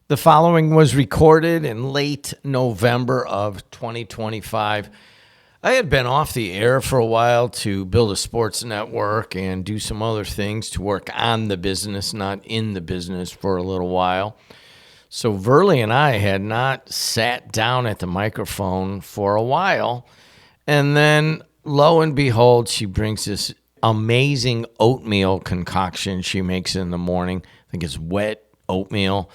The following was recorded in late November of 2025. I had been off the air for a while to build a sports network and do some other things to work on the business, not in the business, for a little while. So Verlie and I had not sat down at the microphone for a while. And then, lo and behold, she brings this amazing oatmeal concoction she makes in the morning. I think it's wet oatmeal.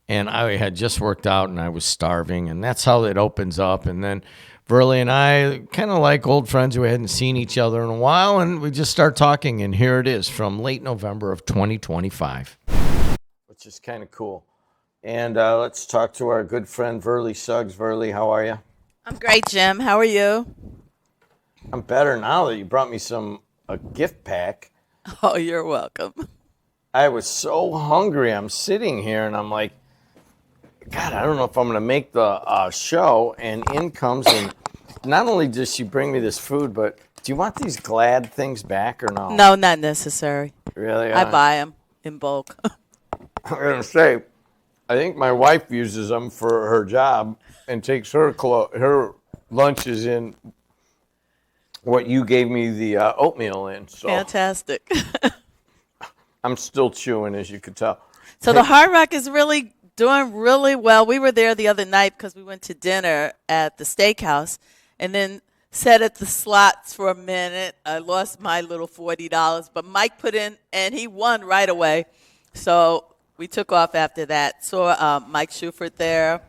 And I had just worked out and I was starving. And that's how it opens up. And then Verlie and I, kind of like old friends who hadn't seen each other in a while, and we just start talking. And here it is from late November of 2025, which is kind of cool. And let's talk to our good friend Verlie Suggs. Verlie, how are you? I'm great, Jim. How are you? I'm better now that you brought me a gift pack. Oh, you're welcome. I was so hungry. I'm sitting here and I'm like, God, I don't know if I'm going to make the show. And in comes, and not only does she bring me this food, but do you want these Glad things back or no? No, not necessary. Really? I buy them in bulk. I'm going to say, I think my wife uses them for her job and takes her lunches in what you gave me the oatmeal in. So Fantastic. I'm still chewing, as you could tell. So the Hard Rock is really doing really well. We were there the other night because we went to dinner at the steakhouse and then sat at the slots for a minute. I lost my little $40, but Mike put in and he won right away. So we took off after that. Saw Mike Schufert there,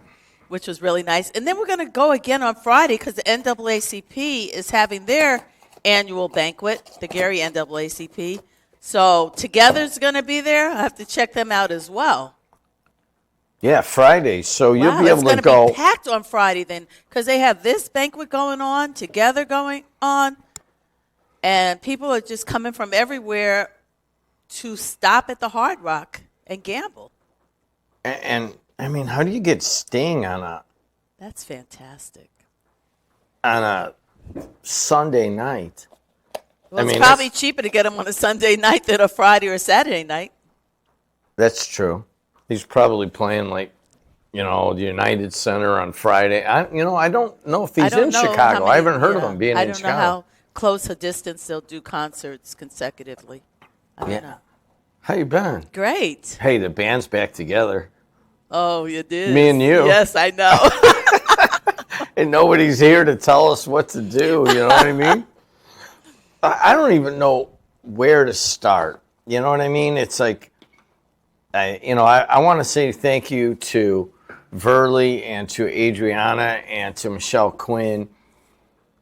which was really nice. And then we're going to go again on Friday because the NAACP is having their annual banquet, the Gary NAACP. So Together's going to be there. I have to check them out as well. Yeah, Friday. So you'll be able to go. It's going to be packed on Friday then because they have this banquet going on, Together going on, and people are just coming from everywhere to stop at the Hard Rock and gamble. And I mean, how do you get Sting on That's fantastic. a Sunday night? Well, it's probably cheaper to get him on a Sunday night than a Friday or a Saturday night. That's true. He's probably playing the United Center on Friday. I don't know if he's in Chicago. I haven't heard of him being in Chicago. I don't know how close a distance they'll do concerts consecutively. I don't know. How you been? Great. Hey, the band's back together. Oh, you did? Me and you. Yes, I know. And nobody's here to tell us what to do. You know what I mean? I don't even know where to start. You know what I mean? It's like, I want to say thank you to Verlie and to Adriana and to Michelle Quinn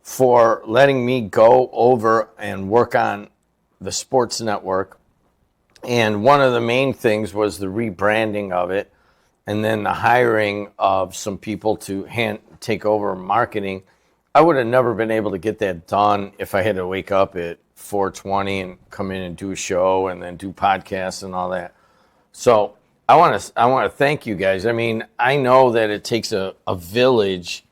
for letting me go over and work on the sports network. And one of the main things was the rebranding of it and then the hiring of some people to take over marketing. I would have never been able to get that done if I had to wake up at 4:20 and come in and do a show and then do podcasts and all that. So I want to thank you guys. I mean, I know that it takes a village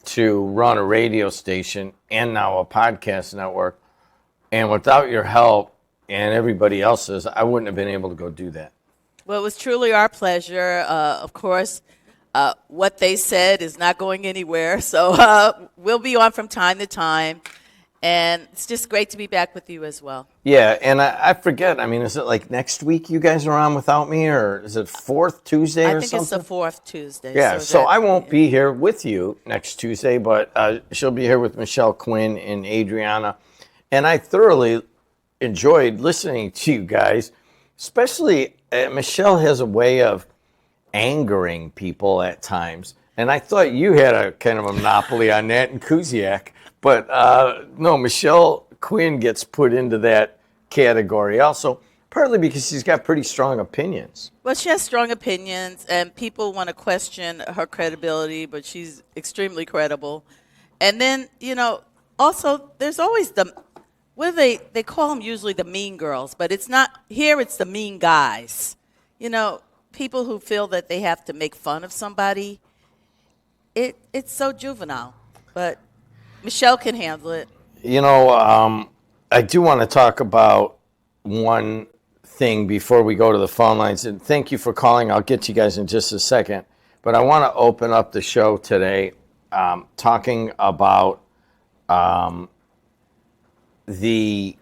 to run a radio station and now a podcast network. And without your help and everybody else's, I wouldn't have been able to go do that. Well, it was truly our pleasure. Of course, what they said is not going anywhere. So we'll be on from time to time. And it's just great to be back with you as well. Yeah, and I forget. I mean, is it like next week you guys are on without me, or is it fourth Tuesday or something? I think it's the fourth Tuesday. Yeah, so I won't be here with you next Tuesday, but she'll be here with Michelle Quinn and Adriana. And I thoroughly enjoyed listening to you guys, especially Michelle has a way of angering people at times. And I thought you had a kind of a monopoly on that in Kuziak. But no, Michelle Quinn gets put into that category also, partly because she's got pretty strong opinions. Well, she has strong opinions, and people want to question her credibility, but she's extremely credible. And then, also there's always they call them usually the mean girls, but it's not, here it's the mean guys. People who feel that they have to make fun of somebody. It's so juvenile, but Michelle can handle it. I do want to talk about one thing before we go to the phone lines. And thank you for calling. I'll get to you guys in just a second. But I want to open up the show today talking about the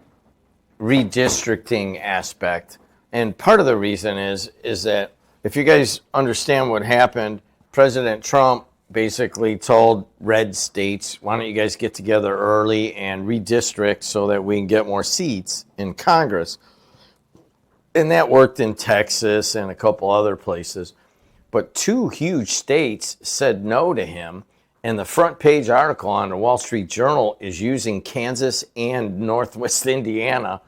redistricting aspect. And part of the reason is that if you guys understand what happened, President Trump basically told red states, why don't you guys get together early and redistrict so that we can get more seats in Congress. And that worked in Texas and a couple other places. But two huge states said no to him. And the front page article on the Wall Street Journal is using Kansas and Northwest Indiana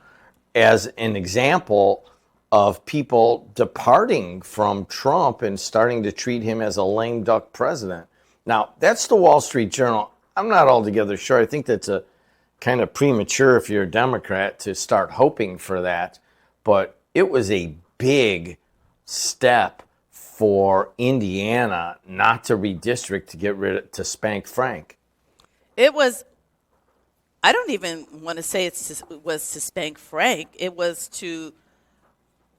as an example of people departing from Trump and starting to treat him as a lame duck president. Now, that's the Wall Street Journal. I'm not altogether sure. I think that's a kind of premature if you're a Democrat to start hoping for that. But it was a big step for Indiana not to redistrict to get rid of, to spank Frank. It was, I don't even want to say it was to spank Frank. It was to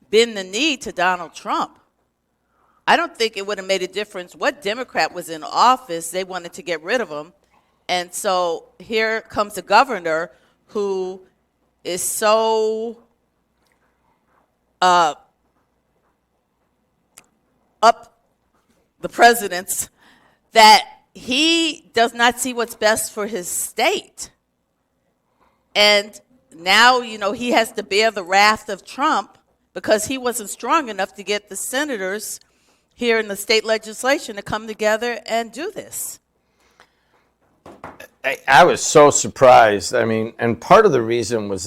bend the knee to Donald Trump. I don't think it would have made a difference what Democrat was in office. They wanted to get rid of him. And so here comes a governor who is so up the president's that he does not see what's best for his state. And now, he has to bear the wrath of Trump because he wasn't strong enough to get the senators here in the state legislation to come together and do this. I was so surprised. I mean, and part of the reason was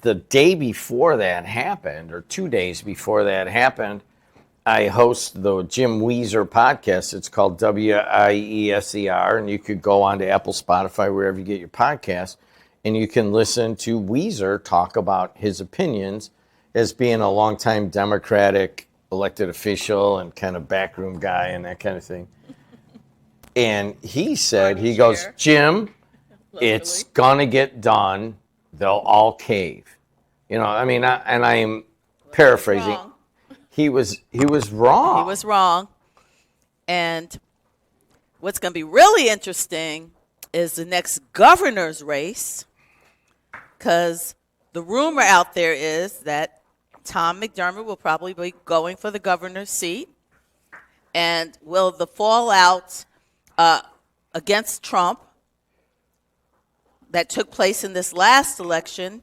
the day before that happened, or 2 days before that happened, I host the Jim Weezer podcast. It's called WIESER, and you could go on to Apple, Spotify, wherever you get your podcasts, and you can listen to Weezer talk about his opinions as being a longtime Democratic elected official and kind of backroom guy and that kind of thing. And he said, he goes, Jim, it's going to get done. They'll all cave. I mean, I am paraphrasing. He was wrong. He was wrong. And what's going to be really interesting is the next governor's race, because the rumor out there is that Tom McDermott will probably be going for the governor's seat. And will the fallout against Trump that took place in this last election,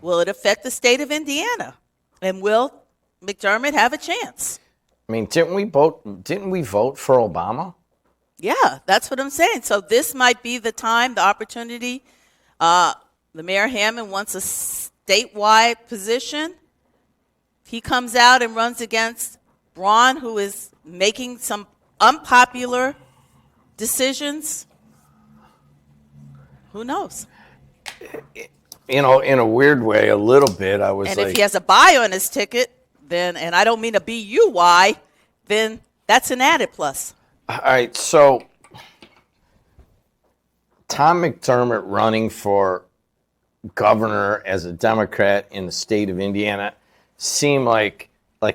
will it affect the state of Indiana? And will McDermott have a chance? I mean, didn't we vote for Obama? Yeah, that's what I'm saying. So this might be the time, the opportunity. The Mayor Hammond wants a statewide position. He comes out and runs against Braun, who is making some unpopular decisions. Who knows? In a weird way, a little bit. And if he has a buy on his ticket, then, and I don't mean a BUY, then that's an added plus. All right, so Tom McDermott running for governor as a Democrat in the state of Indiana seemed like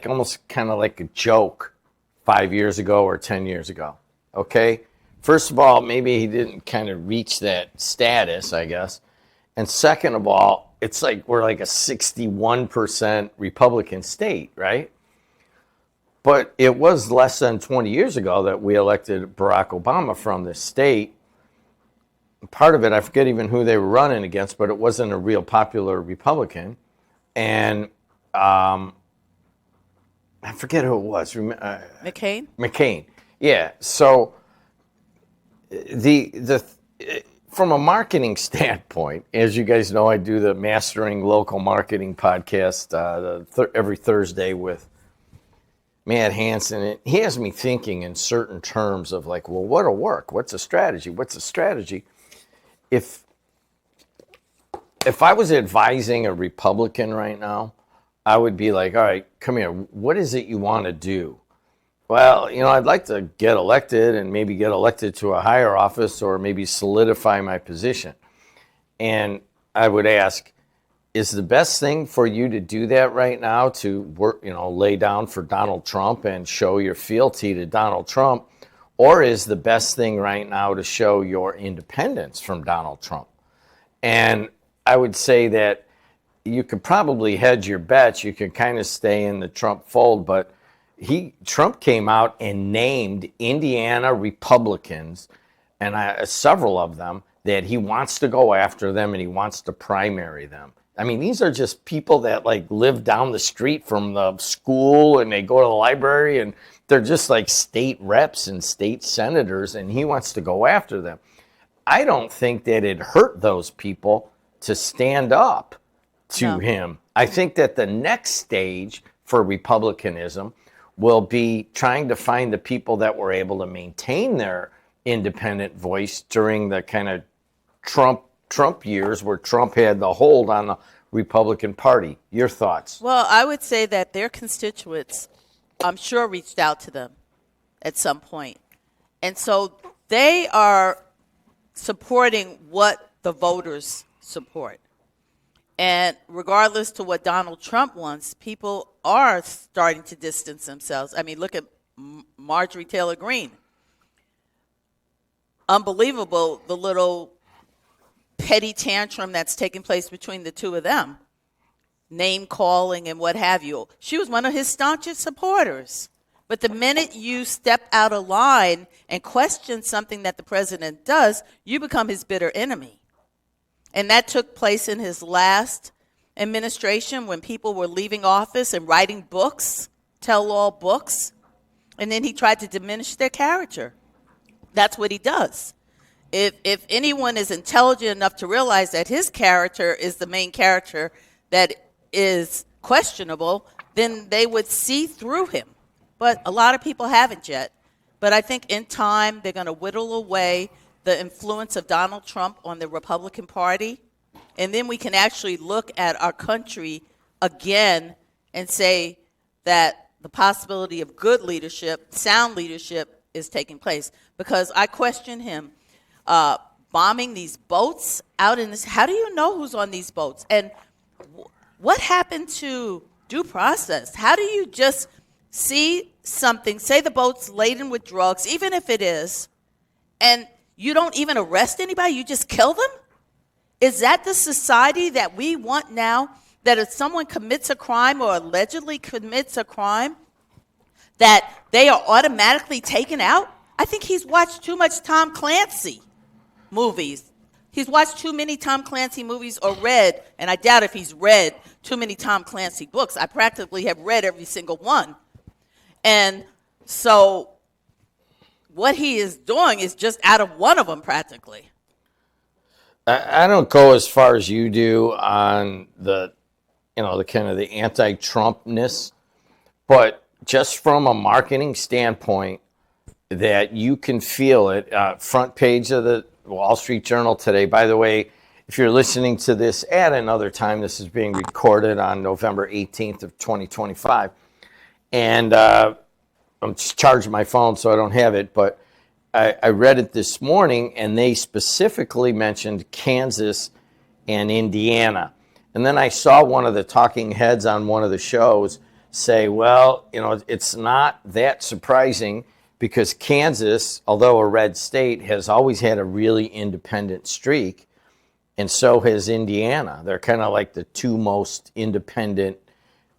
almost kind of like a joke 5 years ago or 10 years ago, okay? First of all, maybe he didn't kind of reach that status, I guess. And second of all, it's like we're like a 61% Republican state, right? But it was less than 20 years ago that we elected Barack Obama from this state. Part of it, I forget even who they were running against, but it wasn't a real popular Republican. And I forget who it was. McCain? McCain, yeah. So from a marketing standpoint, as you guys know, I do the Mastering Local Marketing podcast every Thursday with Matt Hansen. And he has me thinking in certain terms of like, well, what'll work? What's a strategy? What's a strategy? If I was advising a Republican right now, I would be like, all right, come here. What is it you want to do? Well, I'd like to get elected and maybe get elected to a higher office or maybe solidify my position. And I would ask, is the best thing for you to do that right now, to work, lay down for Donald Trump and show your fealty to Donald Trump, or is the best thing right now to show your independence from Donald Trump? And I would say that you could probably hedge your bets. You could kind of stay in the Trump fold, but Trump came out and named Indiana Republicans, and several of them, that he wants to go after them and he wants to primary them. I mean, these are just people that like live down the street from the school and they go to the library and they're just like state reps and state senators, and he wants to go after them. I don't think that it hurt those people to stand up to him. I think that the next stage for Republicanism will be trying to find the people that were able to maintain their independent voice during the kind of Trump years where Trump had the hold on the Republican Party. Your thoughts? Well, I would say that their constituents, I'm sure, reached out to them at some point. And so they are supporting what the voters support. And regardless to what Donald Trump wants, people are starting to distance themselves. I mean, look at Marjorie Taylor Greene. Unbelievable, the little petty tantrum that's taking place between the two of them, name calling and what have you. She was one of his staunchest supporters. But the minute you step out of line and question something that the president does, you become his bitter enemy. And that took place in his last administration when people were leaving office and writing books, tell-all books, and then he tried to diminish their character. That's what he does. If anyone is intelligent enough to realize that his character is the main character that is questionable, then they would see through him. But a lot of people haven't yet. But I think in time, they're going to whittle away the influence of Donald Trump on the Republican Party. And then we can actually look at our country again and say that the possibility of good leadership, sound leadership, is taking place. Because I question him. Bombing these boats out in this. How do you know who's on these boats? And what happened to due process? How do you just see something, say the boat's laden with drugs, even if it is, and you don't even arrest anybody, you just kill them? Is that the society that we want now? That if someone commits a crime or allegedly commits a crime, that they are automatically taken out? I think he's watched too much Tom Clancy movies. He's watched too many Tom Clancy movies or read, and I doubt if he's read too many Tom Clancy books. I practically have read every single one. And so what he is doing is just out of one of them practically. I don't go as far as you do on the kind of the anti-Trumpness, but just from a marketing standpoint, that you can feel it. Front page of the Wall Street Journal today. By the way, if you're listening to this at another time, this is being recorded on November 18th of 2025. And I'm just charging my phone, so I don't have it. But I read it this morning, and they specifically mentioned Kansas and Indiana. And then I saw one of the talking heads on one of the shows say, well, it's not that surprising, because Kansas, although a red state, has always had a really independent streak, and so has Indiana. They're kind of like the two most independent,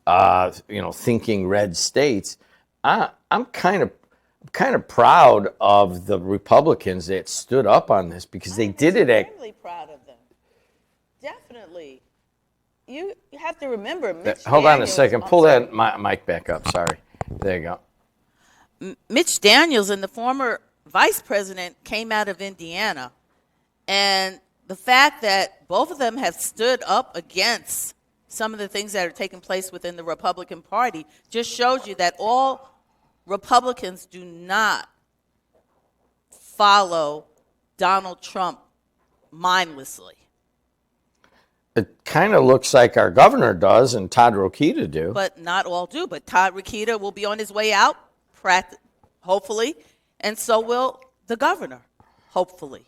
thinking red states. I'm kind of proud of the Republicans that stood up on this, because they did it. I'm extremely proud of them. Definitely. You have to remember. Hold on a second. Pull that mic back up. Sorry. There you go. Mitch Daniels and the former vice president came out of Indiana. And the fact that both of them have stood up against some of the things that are taking place within the Republican Party just shows you that all Republicans do not follow Donald Trump mindlessly. It kind of looks like our governor does and Todd Rokita do. But not all do. But Todd Rokita will be on his way out, hopefully, and so will the governor, hopefully.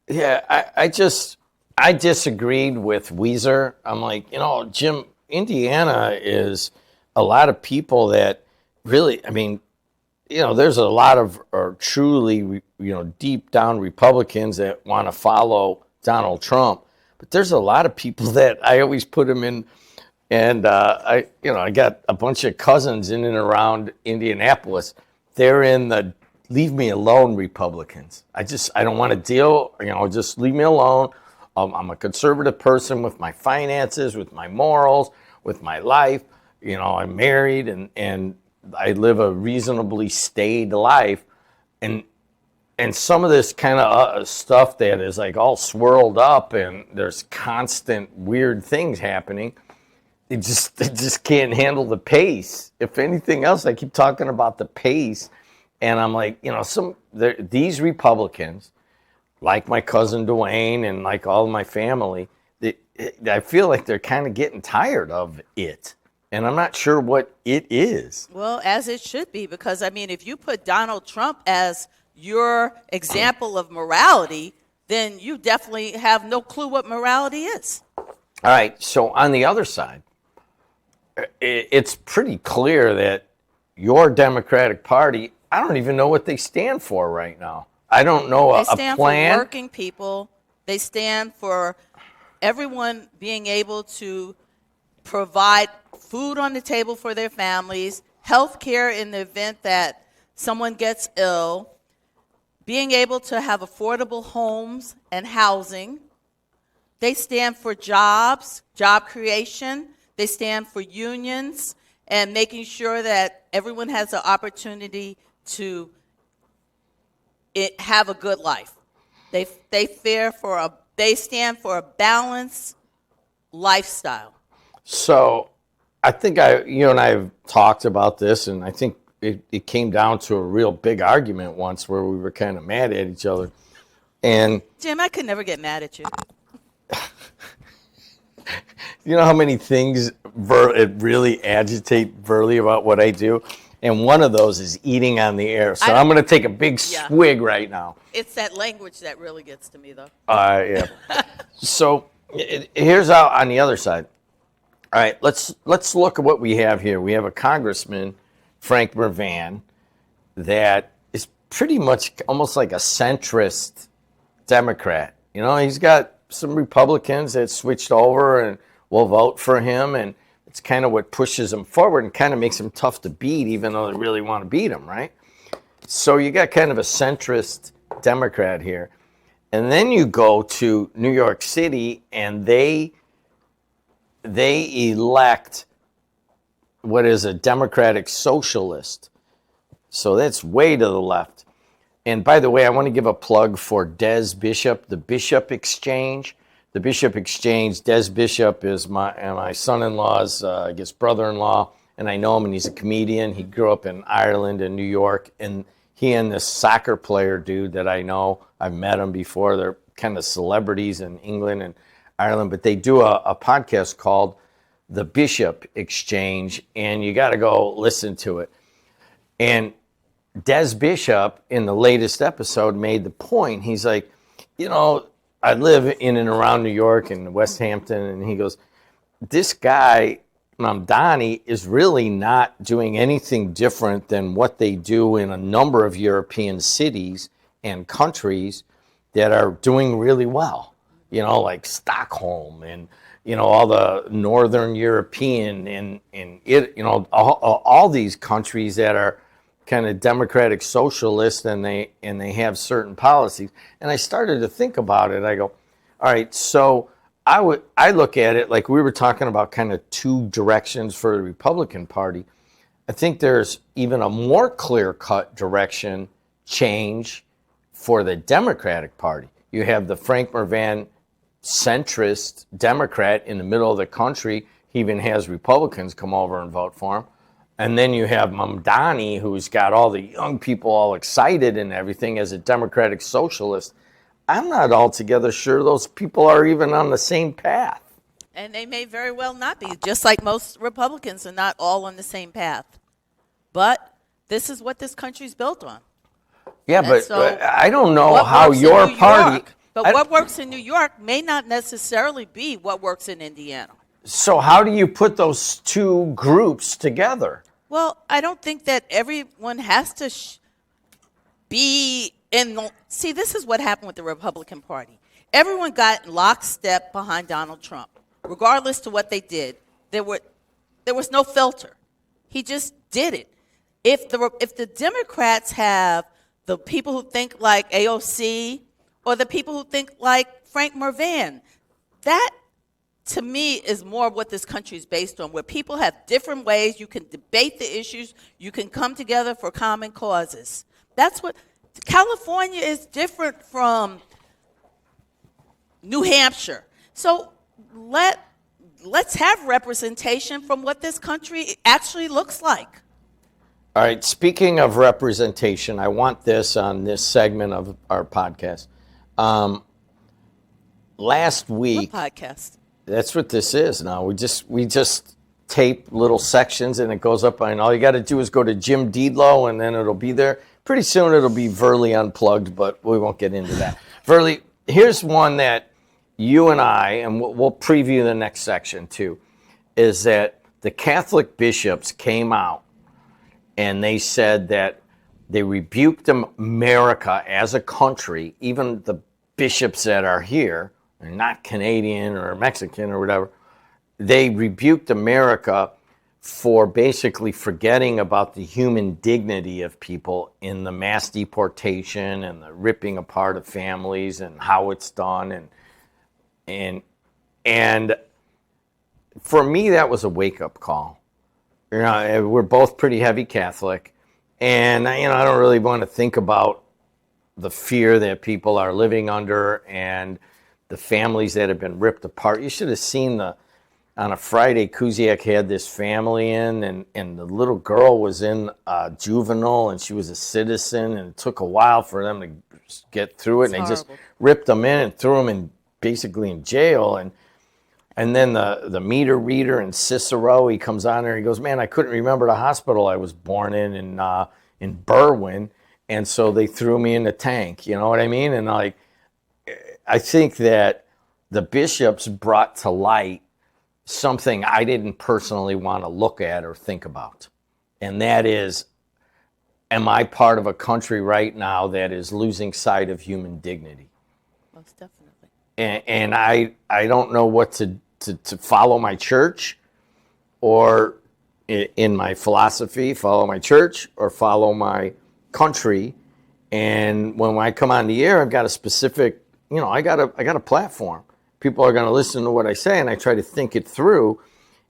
Yeah, I just, I disagreed with Weezer. I'm like, Jim, Indiana is a lot of people that really, I mean, there's a lot of truly, deep down Republicans that want to follow Donald Trump, but there's a lot of people that I always put them in. And I got a bunch of cousins in and around Indianapolis. They're in the leave me alone Republicans. I don't want to deal. Just leave me alone. I'm a conservative person with my finances, with my morals, with my life. I'm married and I live a reasonably staid life. And some of this kind of stuff that is like all swirled up and there's constant weird things happening. They just can't handle the pace. If anything else, I keep talking about the pace. And I'm like, these Republicans, like my cousin Dwayne and like all of my family, I feel like they're kind of getting tired of it. And I'm not sure what it is. Well, as it should be, because, I mean, if you put Donald Trump as your example of morality, then you definitely have no clue what morality is. All right. So on the other side, it's pretty clear that your Democratic Party, I don't even know what they stand for right now. I don't know a plan. They stand for working people. They stand for everyone being able to provide food on the table for their families, health care in the event that someone gets ill, being able to have affordable homes and housing. They stand for jobs, job creation. They stand for unions and making sure that everyone has the opportunity to have a good life. They stand for a balanced lifestyle. So I think you and I have talked about this, and I think it came down to a real big argument once where we were kind of mad at each other. And Jim, I could never get mad at you. You know how many things it really agitate Verlie about what I do? And one of those is eating on the air. So I'm going to take a big swig right now. It's that language that really gets to me, though. Yeah. So here's how on the other side. All right, let's look at what we have here. We have a congressman, Frank Mervan, that is pretty much almost like a centrist Democrat. He's got some Republicans that switched over and will vote for him, and it's kind of what pushes him forward and kind of makes him tough to beat, even though they really want to beat him, right? So you got kind of a centrist Democrat here. And then you go to New York City, and they elect what is a Democratic socialist. So that's way to the left. And by the way, I want to give a plug for Des Bishop, the Bishop Exchange. The Bishop Exchange, Des Bishop is my son-in-law's, brother-in-law, and I know him, and he's a comedian. He grew up in Ireland and New York, and he and this soccer player dude that I know, I've met him before. They're kind of celebrities in England and Ireland, but they do a podcast called The Bishop Exchange, and you got to go listen to it. And Des Bishop, in the latest episode, made the point. He's like, I live in and around New York and West Hampton, and he goes, this guy, Mamdani, is really not doing anything different than what they do in a number of European cities and countries that are doing really well, like Stockholm and, all the Northern European and all these countries that are kind of democratic socialists, and they have certain policies. And I started to think about it. I go, all right, so I look at it like we were talking about kind of two directions for the Republican Party. I think there's even a more clear-cut direction change for the Democratic Party. You have the Frank Mervan centrist Democrat in the middle of the country. He even has Republicans come over and vote for him. And then you have Mamdani, who's got all the young people all excited and everything as a democratic socialist. I'm not altogether sure those people are even on the same path. And they may very well not be, just like most Republicans are not all on the same path. But this is what this country's built on. Yeah, and but so I don't know how your party, But what works in New York may not necessarily be what works in Indiana. So how do you put those two groups together? Well, I don't think that everyone has to be in. See, this is what happened with the Republican Party. Everyone got in lockstep behind Donald Trump, regardless to what they did. There was no filter. He just did it. If the Democrats have the people who think like AOC or the people who think like Frank Mervan, that to me is more of what this country is based on, where people have different ways. You can debate the issues. You can come together for common causes. That's what California is different from New Hampshire. So let's have representation from what this country actually looks like. All right, speaking of representation, I want this on this segment of our podcast. Last week, What podcast? that's what this is now. We just tape little sections and it goes up, and all you got to do is go to Jim Deedlow and then it'll be there. Pretty soon it'll be Verlie Unplugged, but we won't get into that. Verlie, here's one that you and I, and we'll preview the next section too, is that the Catholic bishops came out and they said that they rebuked America as a country, even the bishops that are here, they're not Canadian or Mexican or whatever, they rebuked America for basically forgetting about the human dignity of people in the mass deportation and the ripping apart of families and how it's done. And for me, that was a wake-up call. You know, we're both pretty heavy Catholic, and I don't really want to think about the fear that people are living under and the families that have been ripped apart. You should have seen on a Friday, Kuziak had this family in, and the little girl was in juvenile, and she was a citizen, and it took a while for them to get through it, and they just ripped them in and threw them basically in jail. And then the meter reader in Cicero, he comes on there, he goes, man, I couldn't remember the hospital I was born in Berwyn, and so they threw me in the tank, you know what I mean? And I think that the bishops brought to light something I didn't personally want to look at or think about. And that is, am I part of a country right now that is losing sight of human dignity? Most definitely. And I don't know what to follow my church, or in my philosophy, follow my church or follow my country. And when I come on the air, I've got a specific, I got a platform. People are going to listen to what I say, and I try to think it through.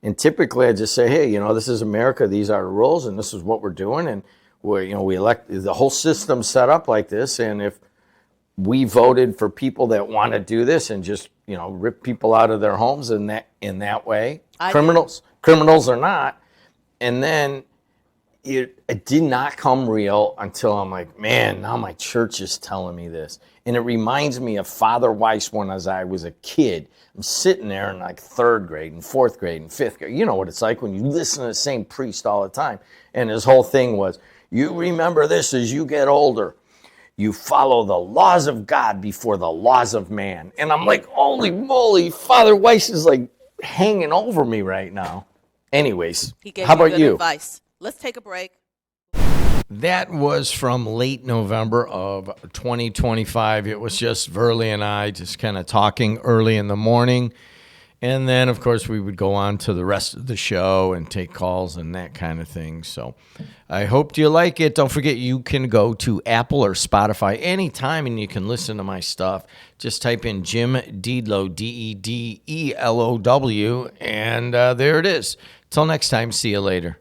And typically, I just say, hey, this is America. These are the rules, and this is what we're doing. And we elect, the whole system's set up like this. And if we voted for people that want to do this and just rip people out of their homes in that way, criminals or not, and then it did not come real until I'm like, man, now my church is telling me this. And it reminds me of Father Weiss when I was a kid. I'm sitting there in like third grade and fourth grade and fifth grade. You know what it's like when you listen to the same priest all the time. And his whole thing was, you remember this as you get older. You follow the laws of God before the laws of man. And I'm like, holy moly, Father Weiss is like hanging over me right now. Anyways, how about you? Advice. Let's take a break. That was from late November of 2025. It was just Verlie and I just kind of talking early in the morning. And then, of course, we would go on to the rest of the show and take calls and that kind of thing. So I hope you like it. Don't forget, you can go to Apple or Spotify anytime and you can listen to my stuff. Just type in Jim Deedlow, Dedelow, and there it is. Till next time, see you later.